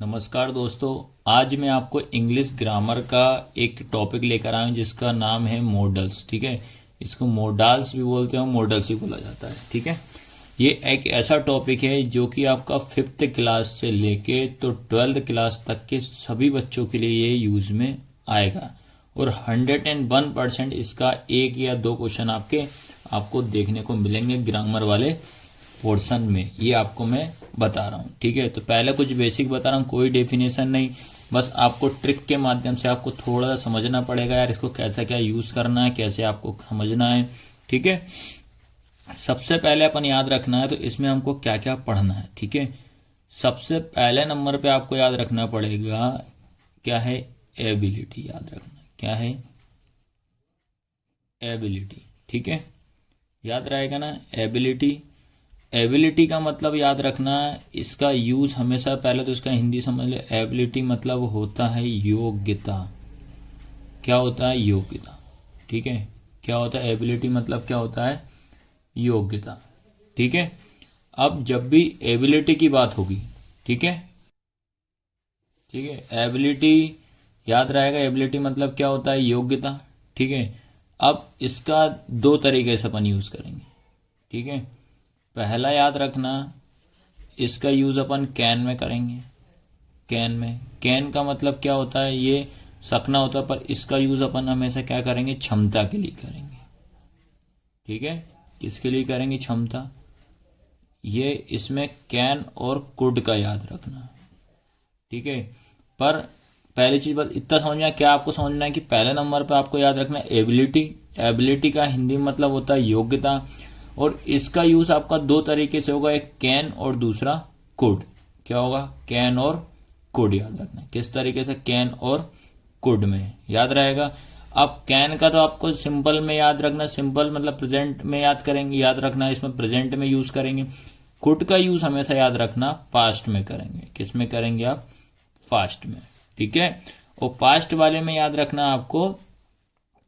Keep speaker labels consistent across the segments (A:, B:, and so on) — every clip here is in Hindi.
A: नमस्कार दोस्तों। आज मैं आपको इंग्लिश ग्रामर का एक टॉपिक लेकर आया हूँ जिसका नाम है मॉडल्स। ठीक है, इसको मॉडल्स भी बोलते हैं, मॉडल्स भी बोला जाता है। ठीक है, ये एक ऐसा टॉपिक है जो कि आपका 5th क्लास से लेके तो 12th क्लास तक के सभी बच्चों के लिए ये यूज़ में आएगा और 101% इसका एक या दो क्वेश्चन आपको देखने को मिलेंगे ग्रामर वाले पोर्शन में। ये आपको मैं बता रहा हूँ। ठीक है, तो पहले कुछ बेसिक बता रहा हूँ, कोई डेफिनेशन नहीं, बस आपको ट्रिक के माध्यम से आपको थोड़ा सा समझना पड़ेगा यार, इसको कैसा क्या यूज़ करना है, कैसे आपको समझना है। ठीक है, सबसे पहले अपन याद रखना है तो इसमें हमको क्या क्या पढ़ना है। ठीक है, सबसे पहले नंबर पे आपको याद रखना पड़ेगा क्या है, एबिलिटी। याद रखना क्या है, एबिलिटी। ठीक है, याद रहेगा ना, एबिलिटी। एबिलिटी का मतलब याद रखना, इसका यूज़ हमेशा, पहले तो इसका हिंदी समझ ले। एबिलिटी मतलब होता है योग्यता। क्या होता है, योग्यता। ठीक है, क्या होता है एबिलिटी मतलब, क्या होता है, योग्यता। ठीक है, अब जब भी एबिलिटी की बात होगी, ठीक है, ठीक है, एबिलिटी याद रहेगा। एबिलिटी मतलब क्या होता है, योग्यता। ठीक है, अब इसका दो तरीके से अपन यूज़ करेंगे। ठीक है, पहला याद रखना, इसका यूज़ अपन कैन में करेंगे। कैन में, कैन का मतलब क्या होता है, ये सकना होता है, पर इसका यूज़ अपन हमेशा क्या करेंगे, क्षमता के लिए करेंगे। ठीक है, किसके लिए करेंगे, क्षमता। ये इसमें कैन और कुड का याद रखना। ठीक है, पर पहली चीज़ बस इतना समझना, क्या आपको समझना है कि पहले नंबर पर आपको याद रखना है एबिलिटी। एबिलिटी का हिंदी मतलब होता है योग्यता, और इसका यूज़ आपका दो तरीके से होगा, एक कैन और दूसरा कुड। क्या होगा, कैन और कुड। याद रखना किस तरीके से, कैन और कुड में याद रहेगा। अब कैन का तो आपको सिंपल में याद रखना, सिंपल मतलब प्रेजेंट में याद करेंगे, याद रखना इसमें प्रेजेंट में यूज़ करेंगे। कुड का यूज़ हमेशा याद रखना पास्ट में करेंगे। किस में करेंगे आप, पास्ट में। ठीक है, और पास्ट वाले में याद रखना आपको,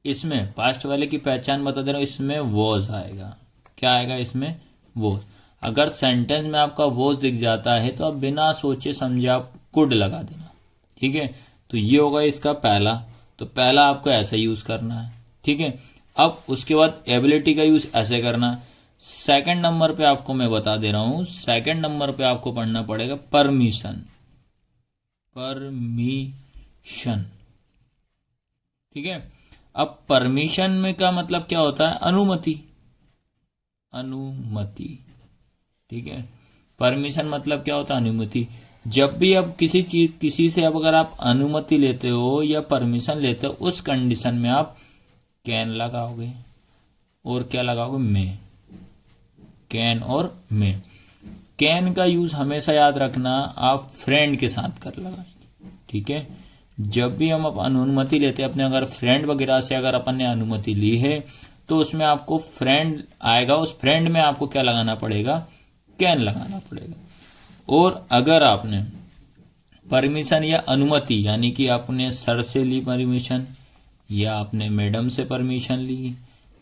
A: इसमें पास्ट वाले की पहचान बता दे रहा हूँ, इसमें वॉज आएगा। क्या आएगा इसमें, वॉज। अगर सेंटेंस में आपका वॉज दिख जाता है तो आप बिना सोचे समझे आप कुड लगा देना। ठीक है, तो ये होगा इसका पहला। तो पहला आपको ऐसा यूज़ करना है। ठीक है, अब उसके बाद एबिलिटी का यूज़ ऐसे करना। सेकंड नंबर पे आपको मैं बता दे रहा हूँ, सेकंड नंबर पे आपको पढ़ना पड़ेगा परमिशन। परमिशन। ठीक है, अब परमिशन में का मतलब क्या होता है, अनुमति। अनुमति। ठीक है, परमिशन मतलब क्या होता है, अनुमति। जब भी अब किसी चीज, किसी से अब अगर आप अनुमति लेते हो या परमिशन लेते हो, उस कंडीशन में आप कैन लगाओगे और क्या लगाओगे, मे। कैन और मे। कैन का यूज हमेशा याद रखना आप फ्रेंड के साथ कर लगाएंगे। ठीक है, जब भी हम अनुमति लेते हैं अपने, अगर फ्रेंड वगैरह से अगर अपन ने अनुमति ली है तो उसमें आपको फ्रेंड आएगा, उस फ्रेंड में आपको क्या लगाना पड़ेगा, कैन लगाना पड़ेगा। और अगर आपने परमिशन या अनुमति, यानी कि आपने सर से ली परमिशन, या आपने मैडम से परमिशन ली,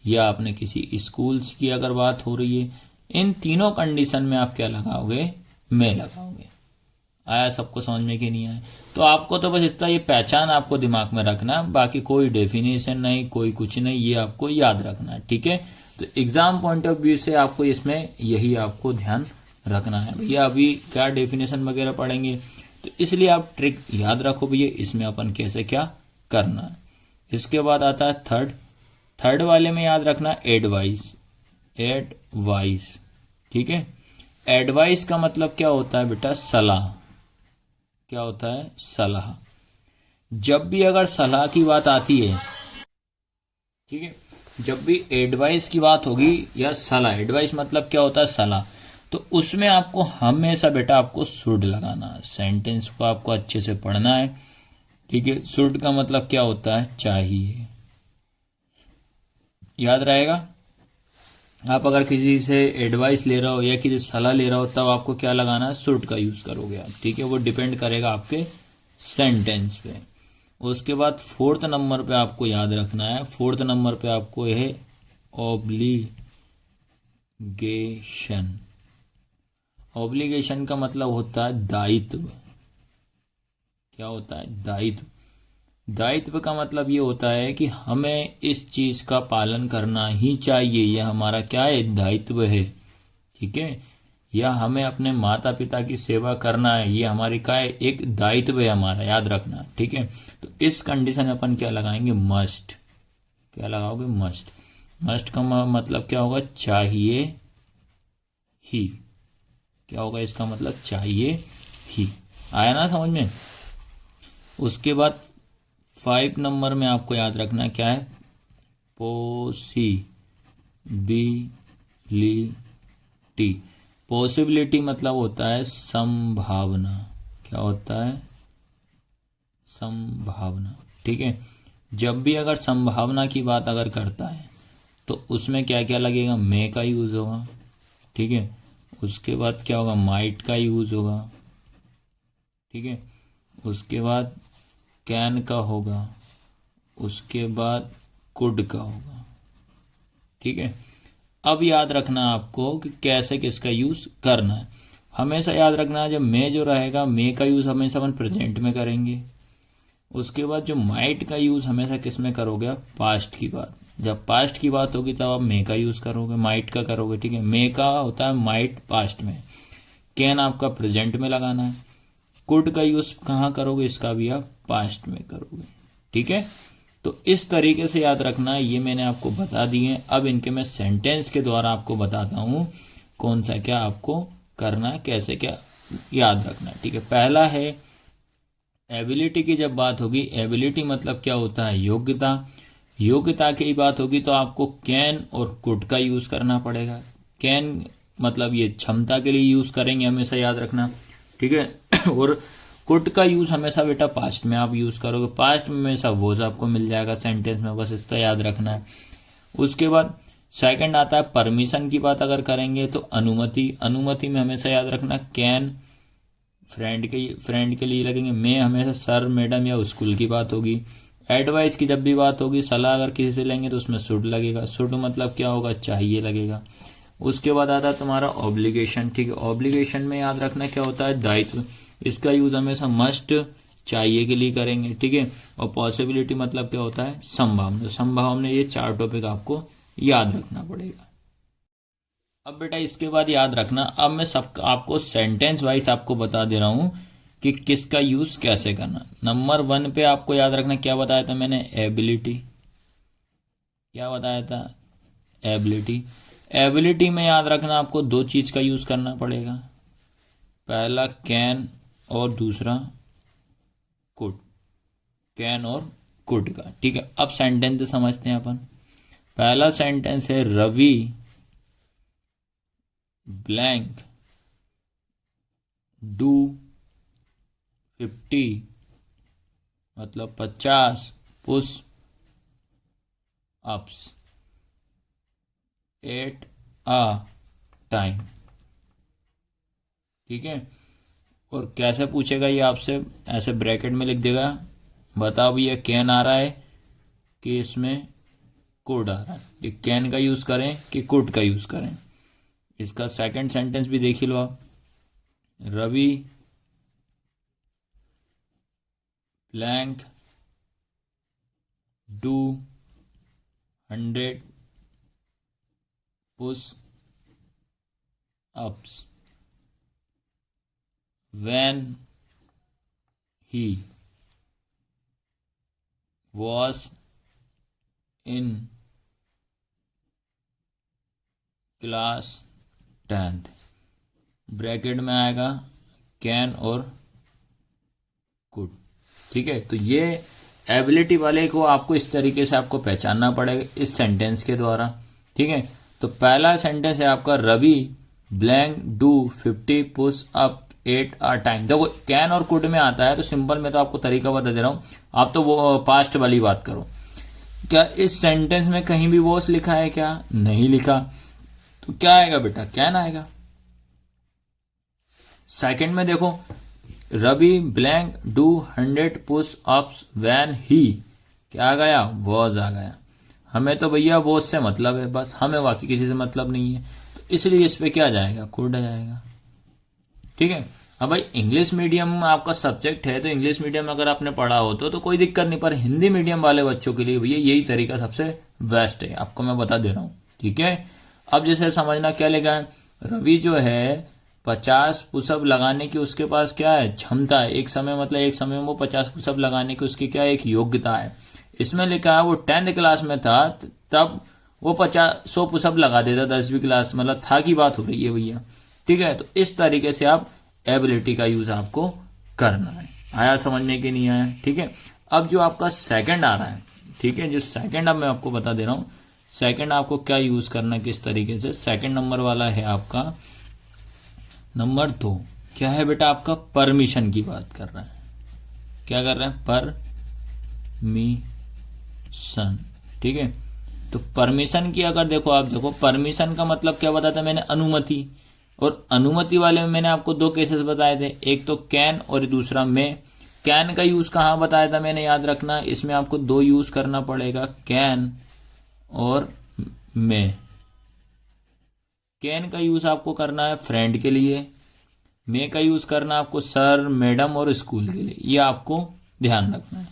A: या आपने किसी स्कूल की अगर बात हो रही है, इन तीनों कंडीशन में आप क्या लगाओगे, मैं लगाओगे। आया सबको समझ में कि नहीं आया, तो आपको तो बस इतना ये पहचान आपको दिमाग में रखना, बाकी कोई डेफिनेशन नहीं, कोई कुछ नहीं, ये आपको याद रखना है। ठीक है, तो एग्जाम पॉइंट ऑफ व्यू से आपको इसमें यही आपको ध्यान रखना है भैया। अभी क्या डेफिनेशन वगैरह पढ़ेंगे, तो इसलिए आप ट्रिक याद रखो भैया, इसमें अपन कैसे क्या करना है। इसके बाद आता है थर्ड। थर्ड वाले में याद रखना एडवाइस। एडवाइस। ठीक है, एडवाइस का मतलब क्या होता है बेटा, सलाह। क्या होता है, सलाह। जब भी अगर सलाह की बात आती है, ठीक है, जब भी एडवाइस की बात होगी या सलाह, एडवाइस मतलब क्या होता है, सलाह, तो उसमें आपको हमेशा बेटा आपको शुड लगाना है। सेंटेंस को आपको अच्छे से पढ़ना है। ठीक है, शुड का मतलब क्या होता है, चाहिए। याद रहेगा, आप अगर किसी से एडवाइस ले रहे हो या किसी सलाह ले रहे हो तब आपको क्या लगाना है, शुड का यूज़ करोगे आप। ठीक है, वो डिपेंड करेगा आपके सेंटेंस पे। उसके बाद फोर्थ नंबर पे आपको याद रखना है, फोर्थ नंबर पे आपको है ऑब्लिगेशन। ऑब्लिगेशन का मतलब होता है दायित्व। क्या होता है, दायित्व। दायित्व का मतलब ये होता है कि हमें इस चीज का पालन करना ही चाहिए, यह हमारा क्या है, दायित्व है। ठीक है, या हमें अपने माता पिता की सेवा करना है, ये हमारी क्या है, एक दायित्व है हमारा, याद रखना। ठीक है, तो इस कंडीशन में अपन क्या लगाएंगे, मस्ट। क्या लगाओगे, मस्ट। मस्ट का मतलब क्या होगा, चाहिए ही। क्या होगा इसका मतलब, चाहिए ही। आया ना समझ में। उसके बाद 5 नंबर में आपको याद रखना क्या है, पॉसिबिलिटी। पॉसिबिलिटी मतलब होता है संभावना। क्या होता है, संभावना। ठीक है, जब भी अगर संभावना की बात अगर करता है तो उसमें क्या क्या लगेगा, मे का यूज होगा। ठीक है, उसके बाद क्या होगा, माइट का यूज होगा। ठीक है, उसके बाद कैन का होगा, उसके बाद कुड का होगा। ठीक है, अब याद रखना आपको कि कैसे किसका यूज करना है। हमेशा याद रखना है, जब मे जो रहेगा, मे का यूज हमेशा अपन प्रेजेंट में करेंगे। उसके बाद जो माइट का यूज हमेशा किस में करोगे, पास्ट की बात। जब पास्ट की बात होगी तब आप मे का यूज करोगे, माइट का करोगे। ठीक है, मे का होता है माइट पास्ट में, कैन आपका प्रेजेंट में लगाना है। कुड का यूज कहाँ करोगे, इसका भी आप पास्ट में करोगे। ठीक है, तो इस तरीके से याद रखना, ये मैंने आपको बता दिए। अब इनके मैं सेंटेंस के द्वारा आपको बताता हूँ कौन सा क्या आपको करना है, कैसे क्या याद रखना है। ठीक है, पहला है एबिलिटी की जब बात होगी, एबिलिटी मतलब क्या होता है, योग्यता। योग्यता की बात होगी तो आपको कैन और कुड का यूज करना पड़ेगा। कैन मतलब ये क्षमता के लिए यूज करेंगे, हमेशा याद रखना। ठीक है, और कुड का यूज हमेशा बेटा पास्ट में आप यूज करोगे, पास्ट में हमेशा वॉज आपको मिल जाएगा सेंटेंस में, बस इसका याद रखना है। उसके बाद सेकंड आता है परमिशन की बात अगर करेंगे तो अनुमति। अनुमति में हमेशा याद रखना कैन फ्रेंड के लिए लगेंगे, मैं हमेशा सर मैडम या स्कूल की बात होगी। एडवाइस की जब भी बात होगी, सलाह अगर किसी से लेंगे तो उसमें शुड लगेगा। शुड मतलब क्या होगा, चाहिए लगेगा। उसके बाद आता है तुम्हारा ऑब्लिगेशन। ठीक है, ऑब्लिगेशन में याद रखना क्या होता है, दायित्व। इसका यूज हमेशा मस्ट, चाहिए के लिए करेंगे। ठीक है, और पॉसिबिलिटी मतलब क्या होता है, संभावना। संभावना, ये 4 टॉपिक आपको याद रखना पड़ेगा। अब बेटा इसके बाद याद रखना, अब मैं सब आपको सेंटेंस वाइज आपको बता दे रहा हूँ कि किसका यूज कैसे करना। नंबर 1 पे आपको याद रखना, क्या बताया था मैंने, एबिलिटी। क्या बताया था, एबिलिटी। एबिलिटी में याद रखना आपको 2 चीज का यूज करना पड़ेगा, पहला कैन और दूसरा कुड। कैन और कुड का। ठीक है, अब सेंटेंस समझते हैं अपन। पहला सेंटेंस है रवि ब्लैंक डू 50 मतलब 50 push ups at a time. ठीक है, और कैसे पूछेगा ये आपसे, ऐसे ब्रैकेट में लिख देगा, बताओ भैया कैन आ रहा है कि इसमें कुड आ रहा है, ये कैन का यूज करें कि कुड का यूज करें। इसका सेकंड सेंटेंस भी देख ही लो आप, Ravi blank do 100 push ups when he was in class 10th। Bracket में आएगा कैन और कुड। ठीक है, तो ये एबिलिटी वाले को आपको इस तरीके से आपको पहचानना पड़ेगा इस सेंटेंस के द्वारा। ठीक है, तो पहला सेंटेंस है आपका Ravi blank do 50 push up 8 a time. देखो कैन और कुड में आता है तो सिंपल में तो आपको तरीका बता दे रहा हूँ, आप तो वो पास्ट वाली बात करो। क्या इस सेंटेंस में कहीं भी वॉस लिखा है, क्या नहीं लिखा, तो क्या आएगा बेटा, कैन आएगा। सेकंड में देखो Ravi blank do 100 push ups when he, क्या आ गया, वॉज आ गया। हमें तो भैया वॉज से मतलब है, बस हमें बाकी किसी से मतलब नहीं है, तो इसलिए इस पे क्या जाएगा, कुड जाएगा। ठीक है, अब भाई इंग्लिश मीडियम में आपका सब्जेक्ट है तो इंग्लिश मीडियम में अगर आपने पढ़ा हो तो कोई दिक्कत नहीं, पर हिंदी मीडियम वाले बच्चों के लिए भैया यही तरीका सबसे बेस्ट है, आपको मैं बता दे रहा हूँ। ठीक है, अब जैसे समझना क्या लिखा है, रवि जो है 50 पुशअप लगाने की उसके पास क्या है क्षमता है, एक समय मतलब एक समय में वो 50 पुशअप लगाने की उसकी क्या एक योग्यता है। इसमें लिखा है वो 10th क्लास में था तब वो 100 पुशअप लगा देता, 10वीं क्लास मतलब था की बात हो रही है भैया। ठीक है, तो इस तरीके से आप एबिलिटी का यूज आपको करना है। आया समझ में कि नहीं आया? ठीक है, अब जो आपका सेकंड आ रहा है, ठीक है, जो सेकंड अब मैं आपको बता दे रहा हूँ, सेकंड आपको क्या यूज करना है किस तरीके से। सेकंड नंबर वाला है आपका नंबर 2, क्या है बेटा आपका परमिशन की बात कर रहा है। क्या कर रहे हैं? परमिशन। ठीक है, तो परमिशन की अगर देखो आप देखो, परमिशन का मतलब क्या बताया था मैंने, अनुमति। और अनुमति वाले में मैंने आपको 2 केसेस बताए थे, एक तो कैन और दूसरा मे। कैन का यूज कहाँ बताया था मैंने, याद रखना, इसमें आपको 2 यूज करना पड़ेगा, कैन और मे। कैन का यूज आपको करना है फ्रेंड के लिए, मे का यूज करना आपको सर मैडम और स्कूल के लिए, ये आपको ध्यान रखना है।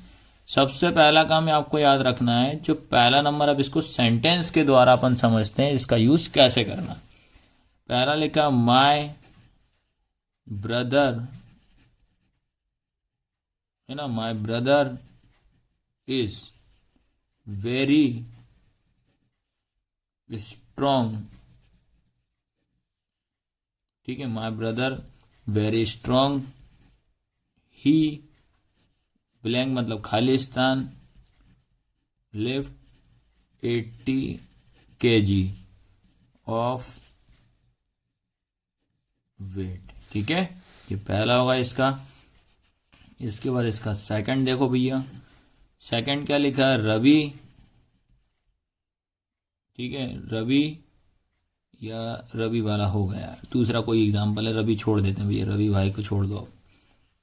A: सबसे पहला काम आपको याद रखना है, जो पहला नंबर अब इसको सेंटेंस के द्वारा अपन समझते हैं इसका यूज कैसे करना। पहला लिखा माय ब्रदर, है ना, my brother is very strong. ठीक है, my brother very strong, he blank मतलब Khalistan, lift 80 kg of weight. ठीक है, ये पहला होगा इसका। इसके बाद इसका सेकंड देखो भैया, सेकंड क्या लिखा है, रवि। ठीक है, रवि या रवि वाला हो गया, दूसरा कोई एग्जाम्पल है, रवि छोड़ देते हैं भैया, रवि भाई को छोड़ दो।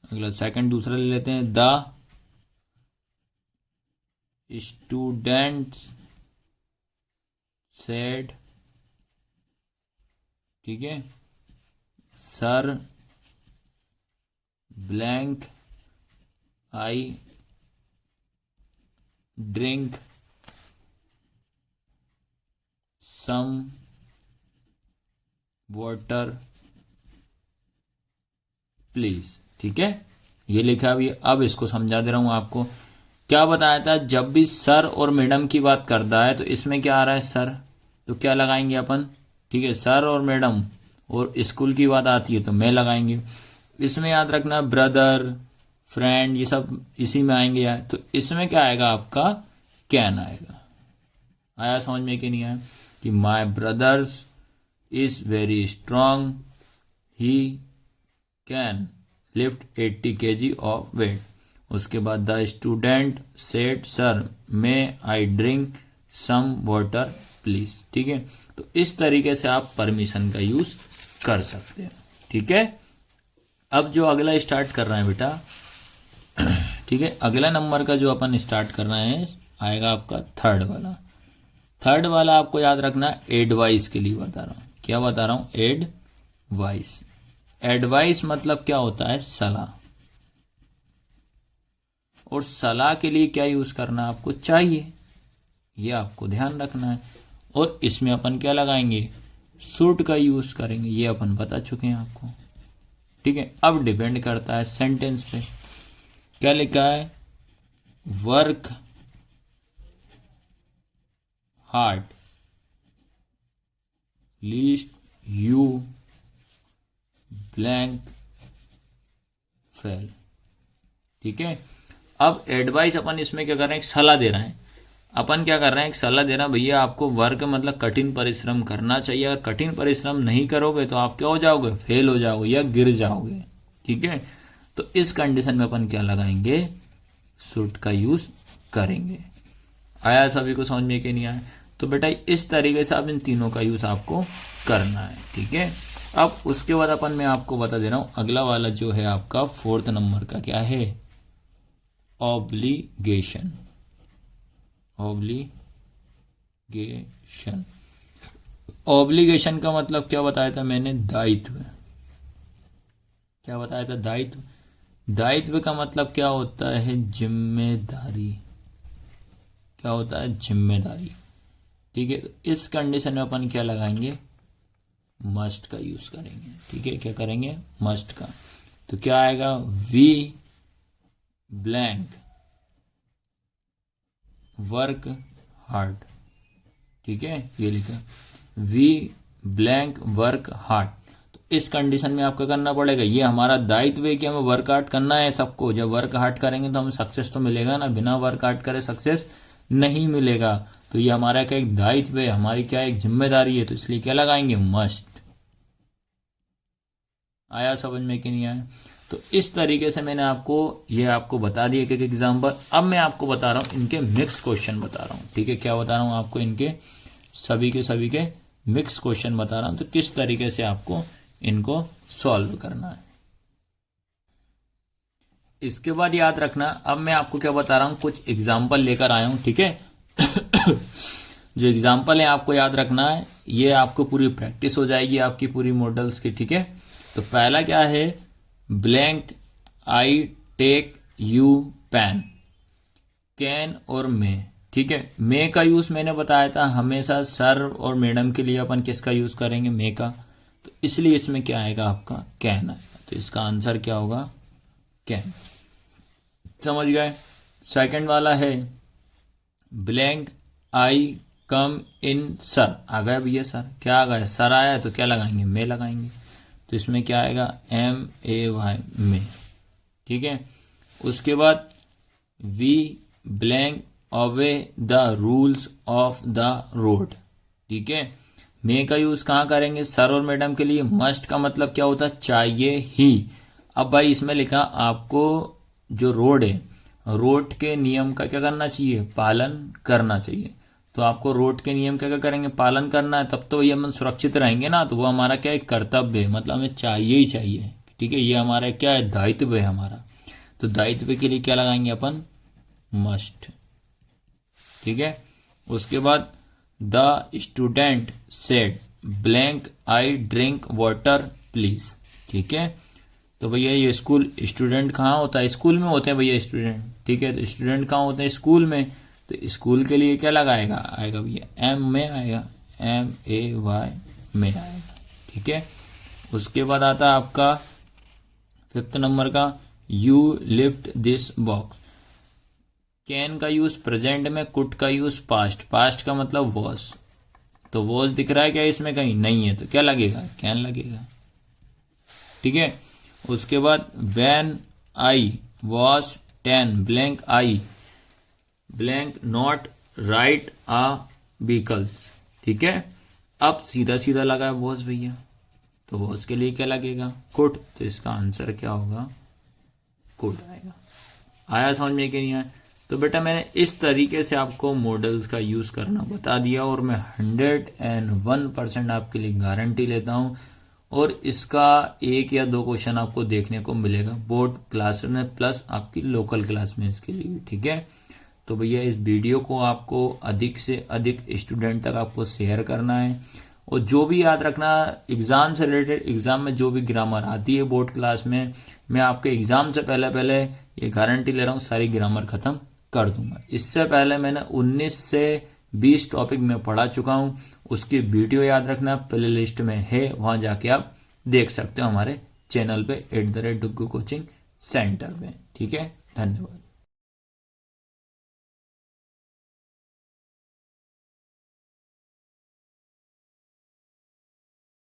A: अगला सेकंड दूसरा ले लेते हैं, द स्टूडेंट सेड। ठीक है, sir blank I drink some water please. ठीक है, ये लिखा हुआ है। अब इसको समझा दे रहा हूं आपको, क्या बताया था, जब भी सर और मैडम की बात करता है तो इसमें क्या आ रहा है सर, तो क्या लगाएंगे अपन। ठीक है, सर और मैडम, और स्कूल की बात आती है तो मैं लगाएंगे। इसमें याद रखना ब्रदर फ्रेंड ये सब इसी में आएंगे यार, तो इसमें क्या आएगा आपका कैन आएगा। आया समझ में कि नहीं आया, कि my brothers is very strong, he can lift 80 kg of weight. उसके बाद the student said sir may I drink some water please. ठीक है, तो इस तरीके से आप परमिशन का यूज कर सकते हैं। ठीक है, अब जो अगला स्टार्ट कर रहे हैं बेटा, ठीक है, अगला नंबर का जो अपन स्टार्ट कर रहे हैं आएगा आपका थर्ड वाला। थर्ड वाला आपको याद रखना, एडवाइस के लिए बता रहा हूँ। क्या बता रहा हूँ, एडवाइस। एडवाइस मतलब क्या होता है, सलाह। और सलाह के लिए क्या यूज करना आपको चाहिए, ये आपको ध्यान रखना है। और इसमें अपन क्या लगाएंगे, शुड का यूज करेंगे, ये अपन बता चुके हैं आपको। ठीक है, अब डिपेंड करता है सेंटेंस पे। क्या लिखा है, work hard least you blank fail. ठीक है, अब एडवाइस अपन इसमें क्या कर रहे हैं, एक सलाह दे रहे हैं। अपन क्या कर रहे हैं, एक सलाह दे रहे हैं, भैया आपको वर्क मतलब कठिन परिश्रम करना चाहिए, अगर कठिन परिश्रम नहीं करोगे तो आप क्या हो जाओगे, फेल हो जाओगे या गिर जाओगे। ठीक है, तो इस कंडीशन में अपन क्या लगाएंगे, शुड का यूज करेंगे। आया सभी को समझ में कि नहीं आया? तो बेटा इस तरीके से आप इन तीनों का यूज आपको करना है। ठीक है, अब उसके बाद अपन मैं आपको बता दे रहा हूं, अगला वाला जो है आपका फोर्थ नंबर का क्या है, ऑब्लिगेशन। ऑब्लिगेशन, ऑब्लिगेशन का मतलब क्या बताया था मैंने, दायित्व। क्या बताया था, दायित्व। दायित्व का मतलब क्या होता है, जिम्मेदारी। क्या होता है, जिम्मेदारी। ठीक है, तो इस कंडीशन में अपन क्या लगाएंगे, मस्ट का यूज करेंगे। ठीक है, क्या करेंगे, मस्ट का। तो क्या आएगा, वी ब्लैंक वर्क हार्ड। ठीक है, ये लिखा, वी ब्लैंक वर्क हार्ड। तो इस कंडीशन में आपका करना पड़ेगा, ये हमारा दायित्व है कि हमें वर्क हार्ड करना है सबको। जब वर्क हार्ड करेंगे तो हमें सक्सेस तो मिलेगा ना, बिना वर्क हार्ड करे सक्सेस नहीं मिलेगा। तो ये हमारा क्या एक दायित्व है, हमारी क्या एक जिम्मेदारी है, तो इसलिए क्या लगाएंगे, मस्ट। आया समझ में कि नहीं आया। तो इस तरीके से मैंने आपको ये आपको बता दिया एक एग्जाम्पल। अब मैं आपको बता रहा हूँ इनके मिक्स क्वेश्चन बता रहा हूँ। ठीक है, क्या बता रहा हूँ आपको, इनके सभी के मिक्स क्वेश्चन बता रहा हूँ, तो किस तरीके से आपको इनको सॉल्व करना है। इसके बाद याद रखना, अब मैं आपको क्या बता रहा हूँ, कुछ एग्जाम्पल लेकर आया हूँ। ठीक है जो एग्जाम्पल है आपको याद रखना है, ये आपको पूरी प्रैक्टिस हो जाएगी आपकी पूरी मॉडल्स की। ठीक है, तो पहला क्या है, blank I take you pen, can और मे। ठीक है, मे का यूज मैंने बताया था, हमेशा सर और मैडम के लिए अपन किसका यूज करेंगे, मे का। तो इसलिए इसमें क्या आएगा, आपका कैन आएगा। तो इसका आंसर क्या होगा, कैन। समझ गए। सेकंड वाला है, ब्लैंक आई कम इन सर, आ गया भैया सर, क्या आ गया, सर आया है, तो क्या लगाएंगे, मे लगाएंगे। तो इसमें क्या आएगा, MAY, में। ठीक है, उसके बाद we blank away the rules of the road. ठीक है, मे का यूज कहाँ करेंगे, सर और मैडम के लिए। मस्ट का मतलब क्या होता है, चाहिए ही। अब भाई इसमें लिखा आपको जो रोड है, रोड के नियम का क्या करना चाहिए, पालन करना चाहिए। तो आपको रोड के नियम क्या क्या करेंगे, पालन करना है, तब तो ये हम सुरक्षित रहेंगे ना। तो वो हमारा क्या है, कर्तव्य है, मतलब हमें चाहिए ही चाहिए। ठीक है, ये हमारा क्या है, दायित्व है हमारा। तो दायित्व के लिए क्या लगाएंगे अपन, मस्ट। ठीक है, उसके बाद the student said blank I drink water please. ठीक है, तो भैया ये स्कूल, स्टूडेंट कहाँ होता है, स्कूल में होते हैं भैया स्टूडेंट। ठीक है, तो स्टूडेंट कहाँ होते हैं, स्कूल में। तो स्कूल के लिए क्या लगाएगा, आएगा भैया एम में आएगा, MAY में आएगा। ठीक है, उसके बाद आता है आपका 5th नंबर का, you lift this box. Can का यूज प्रेजेंट में, कुड का यूज पास्ट। पास्ट का मतलब वॉज। तो वॉज दिख रहा है क्या इसमें, कहीं नहीं है, तो क्या लगेगा, कैन लगेगा। ठीक है, उसके बाद when I was 10 blank I blank not right a vehicles. ठीक है, अब सीधा सीधा लगा है वॉज भैया, तो वॉज के लिए क्या लगेगा, कुड। तो इसका आंसर क्या होगा, कुड आएगा। आया समझ में कि नहीं आया। तो बेटा मैंने इस तरीके से आपको मॉडल्स का यूज़ करना बता दिया, और मैं 101% आपके लिए गारंटी लेता हूँ। और इसका 1 या 2 क्वेश्चन आपको देखने को मिलेगा बोर्ड क्लास में, प्लस आपकी लोकल क्लास में इसके लिए भी। ठीक है, तो भैया इस वीडियो को आपको अधिक से अधिक स्टूडेंट तक आपको शेयर करना है। और जो भी याद रखना, एग्ज़ाम से रिलेटेड, एग्ज़ाम में जो भी ग्रामर आती है बोर्ड क्लास में, मैं आपके एग्ज़ाम से पहले पहले ये गारंटी ले रहा हूँ सारी ग्रामर ख़त्म कर दूंगा। इससे पहले मैंने 19 से 20 टॉपिक में पढ़ा चुका हूँ, उसकी वीडियो याद रखना प्ले लिस्ट में है, वहाँ जाके आप देख सकते हो हमारे चैनल पे @DUGGU कोचिंग सेंटर पे। ठीक है, धन्यवाद।